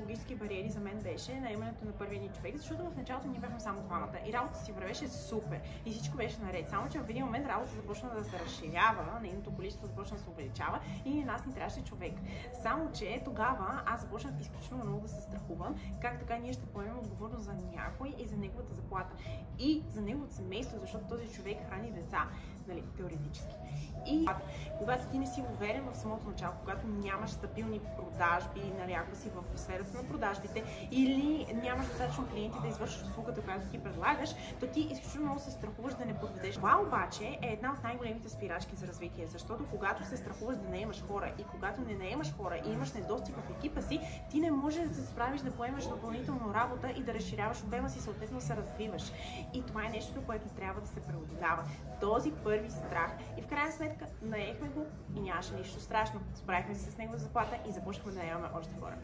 психологически бариери за мен беше наемането на първия ни човек, защото в началото ние бяхме само двамата и работата си вървеше супер и всичко беше наред. Само че в един момент работата започна да се разширява, нейното количество започна да се увеличава и нас ни трябваше човек. Само че тогава аз започнах изключително много да се страхувам как така ние ще поемем отговорност за някой и за неговата заплата и за неговото семейство, защото този човек храни деца, нали, теоретически. И когато ти не си уверен в самото начало, когато нямаш стабилни продажби, нали, ако си в сферата на продажбите или нямаш достатъчно клиенти да извършиш услугата, която ти предлагаш, то ти изключително много се страхуваш да не подведеш. Това обаче е една от най-големите спирачки за развитие, защото когато се страхуваш да наемаш хора и когато не наемаш хора и имаш недостиг в екипа си, ти не можеш да се справиш да поемаш допълнително работа и да разширяваш обема си, съответно се развиваш. И това е нещо, което трябва да се преодолява. Този първи страх. И в крайна сметка наехме го и нямаше нищо страшно. Справихме се с него заплата и започнахме да наемаме още хора.